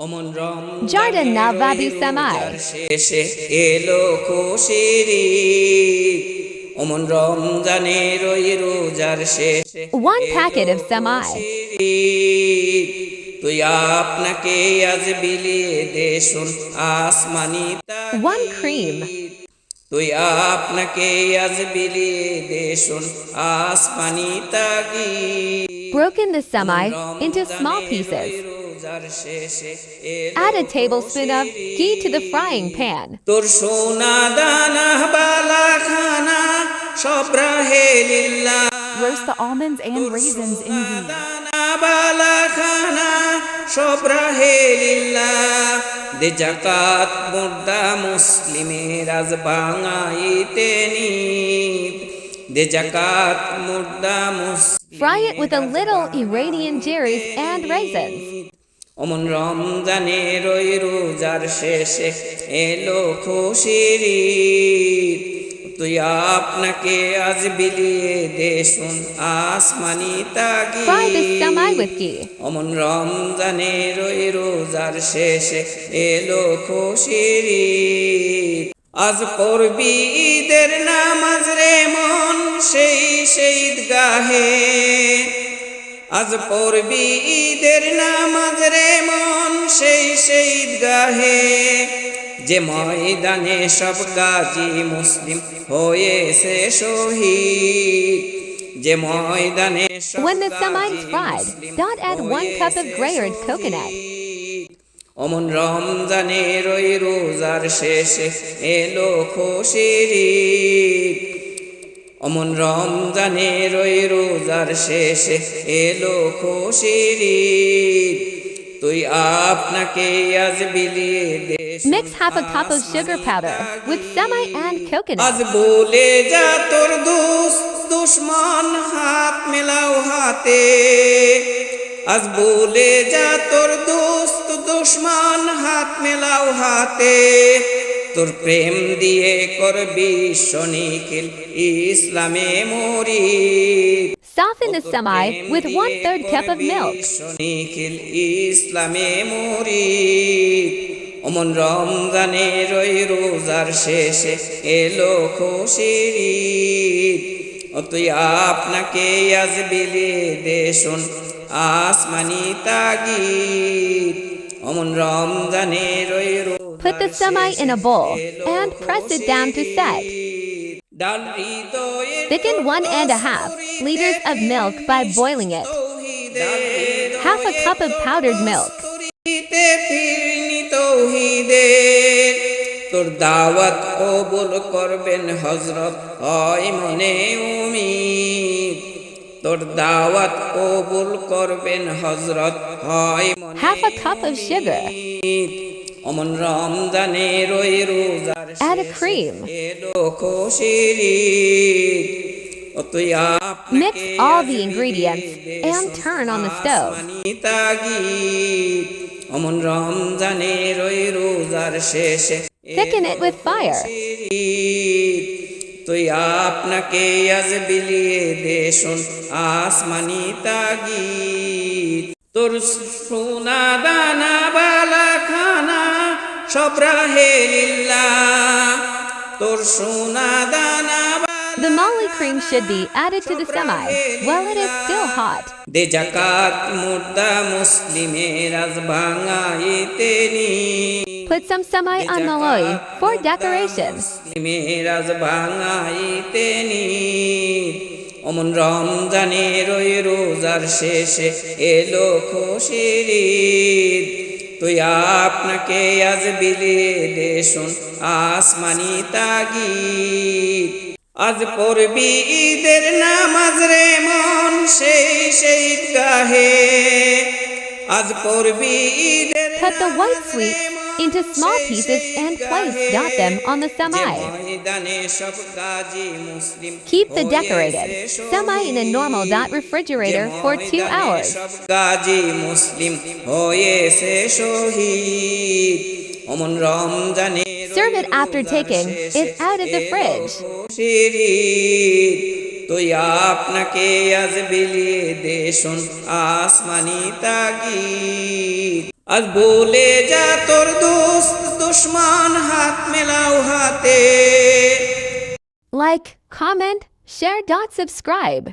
Jordan Navabi Samai. শেষে এলো খুশির ঈদ অমন রমজানের ওই রোজার শেষে One packet of samai. Eid তুই আপনাকে আজ বিলিয়ে দে শুন আসমানি One cream. তুই আপনাকে আজ বিলিয়ে দে শুন আসমানি তাগীদ Broken the samai into small pieces. Add a tablespoon of ghee to the frying pan. তোর সোনা দানা বালা খানা সব রাহে লিল্লাহ Roast the almonds and raisins in ghee. দানা বালা খানা সব রাহে লিল্লাহ দে যাকাত মুর্দা মুসলিমের আজ বাঙাইতে নিত দে যাকাত মুর্দা মুসলিম Fry it with a little Iranian cherries and raisins. অমন রমজানের ওই রোজার শেষে এলো খুশির ঈদ তুই আপনাকে আজ বিলিয়ে দে শুন আসমানি তাগীদ Fry the samai with ghee. অমন রমজানের ওই রোজার শেষে এলো খুশির ঈদ আজ পড়বি ঈদের নামাজ রে মন সেই ঈদগাহে আজ পড়বি ঈদের নামাজ রে মন সেই ঈদগাহে যে ময়দানে সব গাজী মুসলিম হয়েছে শহীদ যে ময়দানে When the samai is fried, dot add 1 cup of grated coconut. অমন রমজানের ওই রোজার শেষে এলো খুশির ঈদ অমন রমজানের ওই রোজার শেষে এলো খুশির ঈদ তুই আপনাকে আজ বিলিয়ে দে Mix half a cup of sugar powder with samai and আজ coconut. বলে যা তোর দুশ্মন হাত মেলাও হাতে আজ বলে যা তোর দুশ্মন হাত মেলাও হাতে তোর প্রেম দিয়ে করবি বিশ্বনিখিল ইসলামে মুরিদ Soften the samai with 1/3 cup of milk. বিশ্বনিখিল ইসলামে মুরিদ অমন রমজানের ওই রোজার শেষে এলো খুশির ঈদ তুই আপনাকে আজ বিলিয়ে দে শুন আসমানি তাগীদ অমন রমজানের ওই Put the samai in a bowl and press it down to set. Thicken 1.5 liters of milk by boiling it. Half a cup of powdered milk. তোর দাওয়াত কবুল করবেন হযরত হয় মনে উম্মীদ তোর দাওয়াত কবুল করবেন হযরত হয় মনে Half a cup of sugar. অমন রমজানের ওই রোজার Add a cream. এলো খুশির ঈদ তুই Mix all the ingredients and turn on the stove. তাগীদ অমন রমজানের ওই রোজার শেষে Thicken it with fire. তুই আপনাকে আজ বিলিয়ে দে শুন আসমানি তাগীদ তোর সোনা দানা বালা খানা সব রাহে লিল্লাহ তোর সোনা দানা The Molly cream should be added to the samai while it is still hot. দে যাকাত মুর্দা মুসলিমের আজ ভাঙাইতে নি Put some samai on maloi for decoration. মুসলিমের আজ ভাঙাইতে নি অমন রমজানের ওই রোজার শেষে এলো খুশির ঈদ তুই আপনাকে আজ বিলিয়ে দে শুন আসমানি তাগীদ আজ পড়বি ঈদের নামাজ রে মন সেই ঈদগাহে আজ পড়বি ঈদের Cut the white sweets into small pieces and dot them on the samai. ময়দানে সব গাজী মুসলিম Keep the decorated samai in a normal dot refrigerator for 2 hours. সব গাজী মুসলিম হয়েছে শহীদ অমন রমজানে Serve it after taking it out of the fridge. তুই আপনাকে আজ বিলিয়ে দে শুন আসমানি তাগীদ আজ বলে যা তোর দোস্ত দুশ্মন হাত মেলাও হাতে Like, comment, share, subscribe.